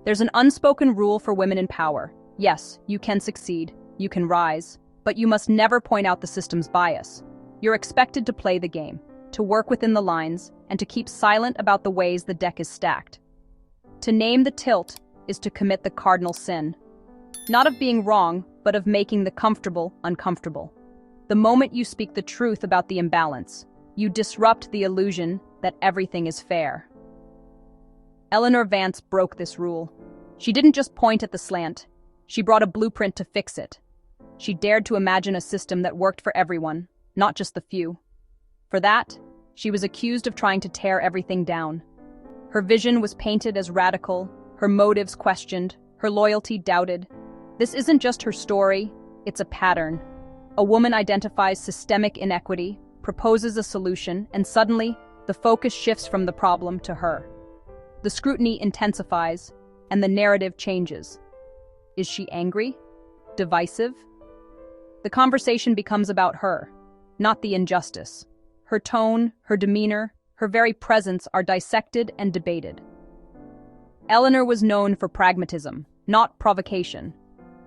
There's an unspoken rule for women in power. Yes, you can succeed, you can rise, but you must never point out the system's bias. You're expected to play the game, to work within the lines, and to keep silent about the ways the deck is stacked. To name the tilt is to commit the cardinal sin. Not of being wrong, but of making the comfortable uncomfortable. The moment you speak the truth about the imbalance, you disrupt the illusion that everything is fair. Eleanor Vance broke this rule. She didn't just point at the slant, she brought a blueprint to fix it. She dared to imagine a system that worked for everyone, not just the few. For that, she was accused of trying to tear everything down. Her vision was painted as radical, her motives questioned, her loyalty doubted. This isn't just her story, it's a pattern. A woman identifies systemic inequity, proposes a solution, and suddenly, the focus shifts from the problem to her. The scrutiny intensifies, and the narrative changes. Is she angry? Divisive? The conversation becomes about her, not the injustice. Her tone, her demeanor, her very presence are dissected and debated. Eleanor was known for pragmatism, not provocation.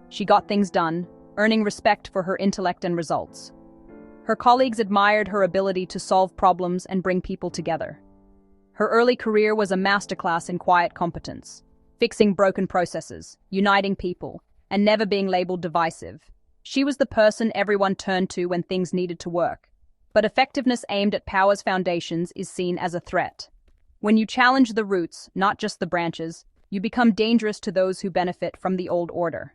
She got things done, earning respect for her intellect and results. Her colleagues admired her ability to solve problems and bring people together. Her early career was a masterclass in quiet competence, fixing broken processes, uniting people, and never being labeled divisive. She was the person everyone turned to when things needed to work. But effectiveness aimed at power's foundations is seen as a threat. When you challenge the roots, not just the branches, you become dangerous to those who benefit from the old order.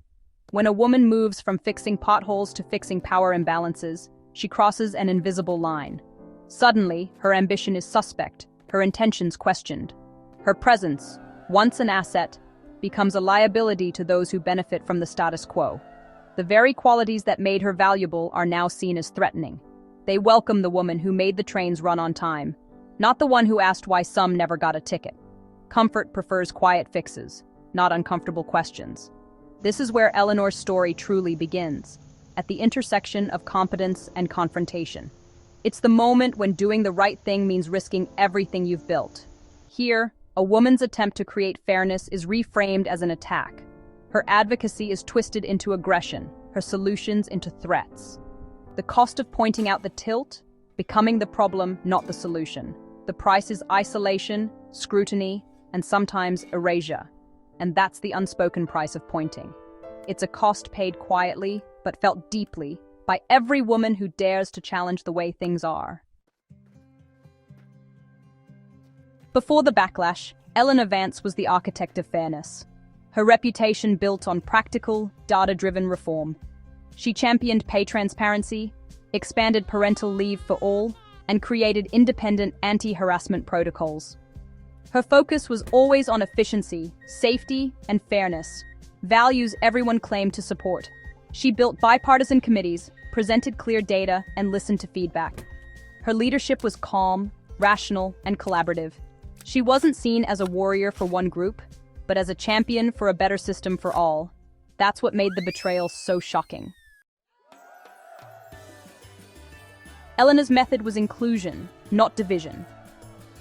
When a woman moves from fixing potholes to fixing power imbalances, she crosses an invisible line. Suddenly, her ambition is suspect, her intentions questioned. Her presence, once an asset, becomes a liability to those who benefit from the status quo. The very qualities that made her valuable are now seen as threatening. They welcome the woman who made the trains run on time, not the one who asked why some never got a ticket. Comfort prefers quiet fixes, not uncomfortable questions. This is where Eleanor's story truly begins, at the intersection of competence and confrontation. It's the moment when doing the right thing means risking everything you've built. Here, a woman's attempt to create fairness is reframed as an attack. Her advocacy is twisted into aggression, her solutions into threats. The cost of pointing out the tilt, becoming the problem, not the solution. The price is isolation, scrutiny, and sometimes erasure. And that's the unspoken price of pointing. It's a cost paid quietly, but felt deeply, by every woman who dares to challenge the way things are. Before the backlash, Eleanor Vance was the architect of fairness. Her reputation built on practical, data-driven reform. She championed pay transparency, expanded parental leave for all, and created independent anti-harassment protocols. Her focus was always on efficiency, safety, and fairness, values everyone claimed to support. She built bipartisan committees, presented clear data, and listened to feedback. Her leadership was calm, rational, and collaborative. She wasn't seen as a warrior for one group, but as a champion for a better system for all. That's what made the betrayals so shocking. Eleanor's method was inclusion, not division.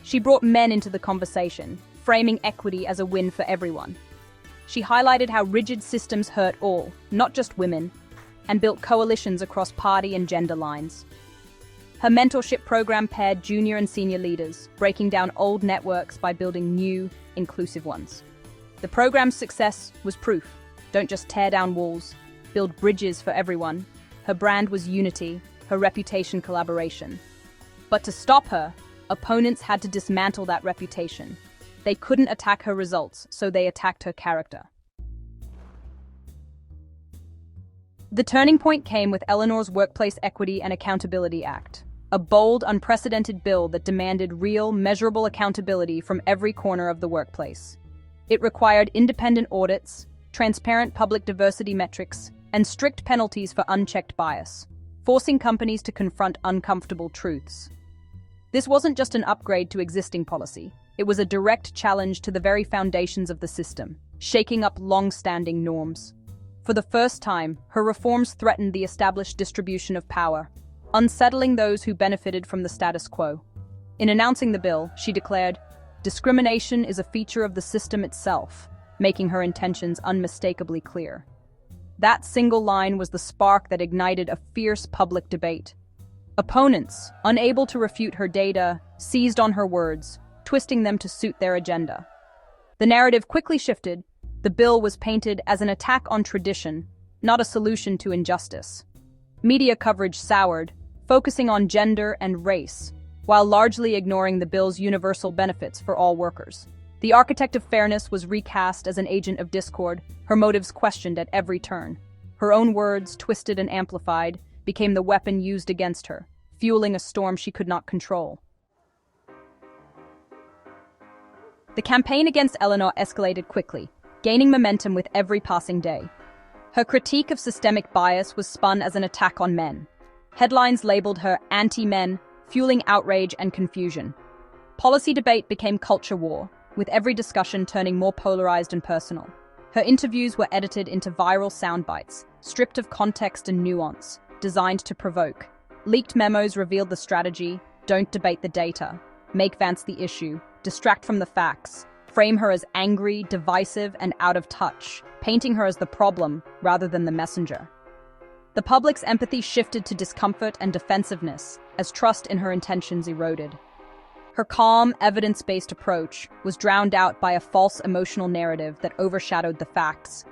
She brought men into the conversation, framing equity as a win for everyone. She highlighted how rigid systems hurt all, not just women, and built coalitions across party and gender lines. Her mentorship program paired junior and senior leaders, breaking down old networks by building new, inclusive ones. The program's success was proof. Don't just tear down walls, build bridges for everyone. Her brand was unity, her reputation collaboration. But to stop her, opponents had to dismantle that reputation. They couldn't attack her results, so they attacked her character. The turning point came with Eleanor's Workplace Equity and Accountability Act, a bold, unprecedented bill that demanded real, measurable accountability from every corner of the workplace. It required independent audits, transparent public diversity metrics, and strict penalties for unchecked bias, forcing companies to confront uncomfortable truths. This wasn't just an upgrade to existing policy. It was a direct challenge to the very foundations of the system, shaking up long-standing norms. For the first time, her reforms threatened the established distribution of power, unsettling those who benefited from the status quo. In announcing the bill, she declared, "Discrimination is a feature of the system itself, making her intentions unmistakably clear. That single line was the spark that ignited a fierce public debate. Opponents, unable to refute her data, seized on her words, twisting them to suit their agenda. The narrative quickly shifted. The bill was painted as an attack on tradition, not a solution to injustice. Media coverage soured, focusing on gender and race, while largely ignoring the bill's universal benefits for all workers. The architect of fairness was recast as an agent of discord, her motives questioned at every turn. Her own words, twisted and amplified, became the weapon used against her, fueling a storm she could not control. The campaign against Eleanor escalated quickly, gaining momentum with every passing day. Her critique of systemic bias was spun as an attack on men. Headlines labeled her anti-men, fueling outrage and confusion. Policy debate became culture war, with every discussion turning more polarized and personal. Her interviews were edited into viral sound bites, stripped of context and nuance, designed to provoke. Leaked memos revealed the strategy: don't debate the data, make Vance the issue, distract from the facts, frame her as angry, divisive, and out of touch, painting her as the problem rather than the messenger. The public's empathy shifted to discomfort and defensiveness as trust in her intentions eroded. Her calm, evidence-based approach was drowned out by a false emotional narrative that overshadowed the facts.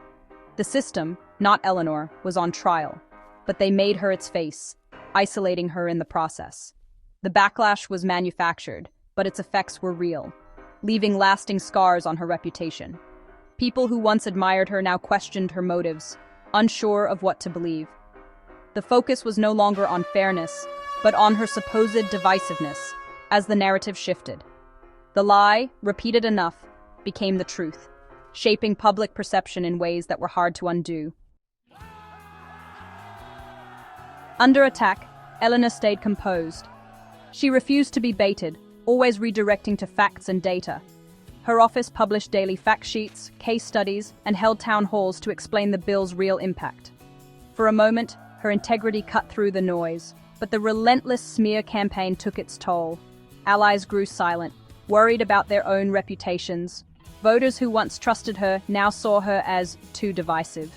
The system, not Eleanor, was on trial, but they made her its face, isolating her in the process. The backlash was manufactured, but its effects were real, leaving lasting scars on her reputation. People who once admired her now questioned her motives, unsure of what to believe. The focus was no longer on fairness, but on her supposed divisiveness, as the narrative shifted. The lie, repeated enough, became the truth, shaping public perception in ways that were hard to undo. Under attack, Eleanor stayed composed. She refused to be baited, always redirecting to facts and data. Her office published daily fact sheets, case studies, and held town halls to explain the bill's real impact. For a moment, her integrity cut through the noise, but the relentless smear campaign took its toll. Allies grew silent, worried about their own reputations. Voters who once trusted her now saw her as too divisive.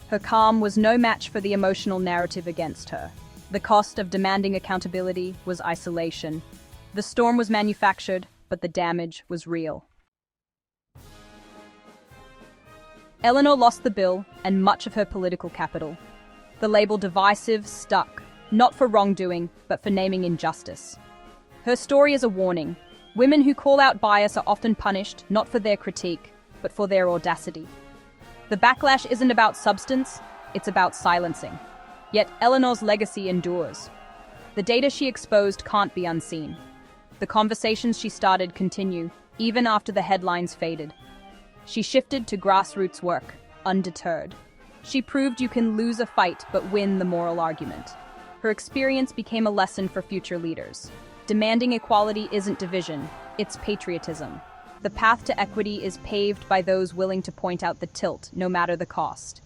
Her calm was no match for the emotional narrative against her. The cost of demanding accountability was isolation. The storm was manufactured, but the damage was real. Eleanor lost the bill and much of her political capital. The label divisive stuck, not for wrongdoing, but for naming injustice. Her story is a warning. Women who call out bias are often punished, not for their critique, but for their audacity. The backlash isn't about substance, it's about silencing. Yet Eleanor's legacy endures. The data she exposed can't be unseen. The conversations she started continue, even after the headlines faded. She shifted to grassroots work, undeterred. She proved you can lose a fight but win the moral argument. Her experience became a lesson for future leaders. Demanding equality isn't division, it's patriotism. The path to equity is paved by those willing to point out the tilt, no matter the cost.